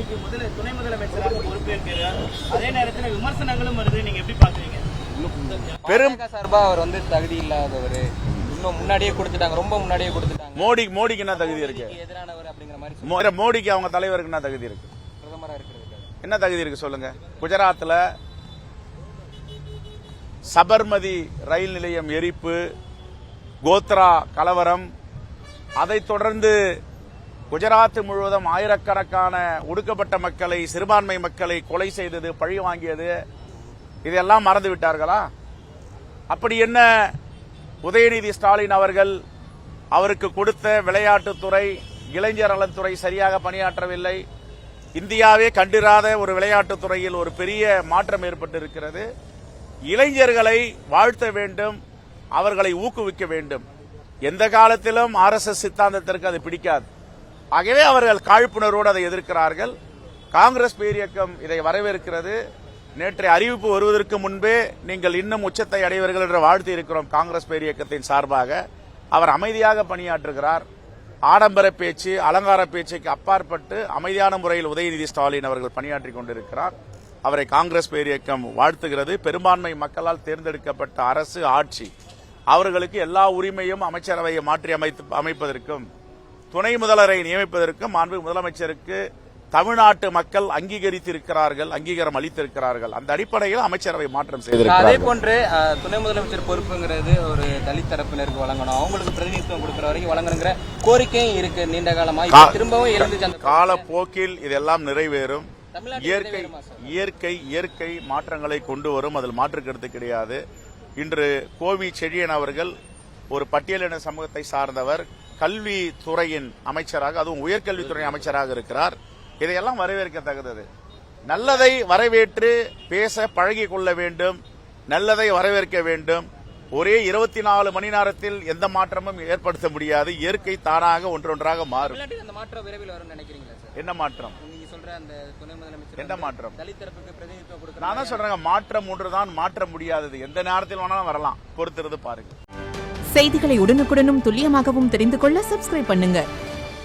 இன்னைக்கு துணை முதலமைச்சராக பொறுப்பேற்கிறார். அதே நேரத்தில் விமர்சனங்களும் வருது. நீங்க எப்படி பாக்குறீங்க? பெரும் சார்பா அவர் தகுதி இல்லாதவர், இன்னும் முன்னாடியே கொடுத்துட்டாங்க, ரொம்ப முன்னாடியே கொடுத்துட்டாங்க. மோடிக்கு என்ன தகுதி இருக்கு? எதிரானவர் அப்படிங்கிற மாதிரி. மோடிக்கு அவங்க தலைவருக்கு என்ன தகுதி இருக்கு? பிரதமரா இருக்கிறதுக்கு என்ன தகுதி இருக்கு சொல்லுங்க. குஜராத்ல சபர்மதி ரயில் நிலையம் எரிப்பு, கோத்ரா கலவரம், அதைத் தொடர்ந்து குஜராத் முழுவதும் ஆயிரக்கணக்கான ஒடுக்கப்பட்ட மக்களை, சிறுபான்மை மக்களை கொலை செய்தது, பழி வாங்கியது, இதெல்லாம் மறந்து விட்டார்களா? அப்படி என்ன உதயநிதி ஸ்டாலின் அவர்கள் அவருக்கு கொடுத்த விளையாட்டுத்துறை, இளைஞர் நலத்துறை சரியாக பணியாற்றவில்லை. இந்தியாவே கண்டிராத ஒரு விளையாட்டுத் துறையில் ஒரு பெரிய மாற்றம் ஏற்பட்டிருக்கிறது. இளைஞர்களை வாழ்த்த வேண்டும், அவர்களை ஊக்குவிக்க வேண்டும். எந்த காலத்திலும் RSS சித்தாந்தத்திற்கு அது பிடிக்காது. ஆகவே அவர்கள் காழ்ப்புணர்வோடு அதை எதிர்க்கிறார்கள். காங்கிரஸ் பேரியக்கம் இதை வரவேற்கிறது. நேற்றைய அறிவிப்பு வருவதற்கு முன்பே நீங்கள் இன்னும் உச்சத்தை அடைவீர்கள் என்று வாழ்த்தி இருக்கிறோம். காங்கிரஸ் பேரியக்கத்தின் சார்பாக அவர் அமைதியாக பணியாற்றுகிறார். ஆடம்பர பேச்சு, அலங்கார பேச்சுக்கு அப்பாற்பட்டு அமைதியான முறையில் உதயநிதி ஸ்டாலின் அவர்கள் பணியாற்றிக் கொண்டிருக்கிறார். அவரை காங்கிரஸ் பேரியக்கம் வாழ்த்துகிறது. பெரும்பான்மை மக்களால் தேர்ந்தெடுக்கப்பட்ட அரசு, ஆட்சி, அவர்களுக்கு எல்லா உரிமையும் அமைச்சரவையை மாற்றி அமைப்பதற்கும் துணை முதல்வரை நியமிப்பதற்கும் மாண்பு முதலமைச்சருக்கு தமிழ்நாட்டு மக்கள் அங்கீகரித்திருக்கிறார்கள், அங்கீகாரம் அளித்திருக்கிறார்கள். அந்த அடிப்படையில் அமைச்சரவை மாற்றம் செய்திருக்கிறார்கள். அதே போன்று துணை முதலமைச்சர் பொறுப்புங்கிறது ஒரு தலித் தரப்பினருக்கு வழங்கணும், அவங்களுக்கு பிரதிநிதித்துவம் கொடுக்கிற வரைக்கும் வழங்கணுங்கிற கோரிக்கையும் இருக்கு நீண்ட காலமா. திரும்பவும் எழுந்து காலப்போக்கில் இதெல்லாம் நிறைவேறும். இயற்கை மாற்றங்களை கொண்டு வரும், அதில் மாற்று கருத்து கிடையாது. இன்று கோவி செழியன் அவர்கள் ஒரு பட்டியலின சமூகத்தை சார்ந்தவர், கல்வித்துறையின் அமைச்சராக, அதுவும் உயர்கல்வித்துறை அமைச்சராக இருக்கிறார். இதையெல்லாம் வரவேற்கத்தக்கது. நல்லதை வரவேற்று பேச பழகிக் கொள்ள வேண்டும், நல்லதை வரவேற்க வேண்டும். ஒரே 24 மணி நேரத்தில் எந்த மாற்றமும் ஏற்படுத்த முடியாது. இயற்கை தானாக ஒன்றொன்றாக மாறும். என்ன மாற்றம்? என்ன மாற்றம்? நான் தான் சொல்றேன், மாற்றம் ஒன்றுதான் மாற்ற முடியாதது. எந்த நேரத்தில் வேணாலும் வரலாம், பொறுத்திருந்து பாருங்க. செய்திகளை உடனுக்குடனும் துல்லியமாகவும் தெரிந்து கொள்ள சப்ஸ்கிரைப் பண்ணுங்க.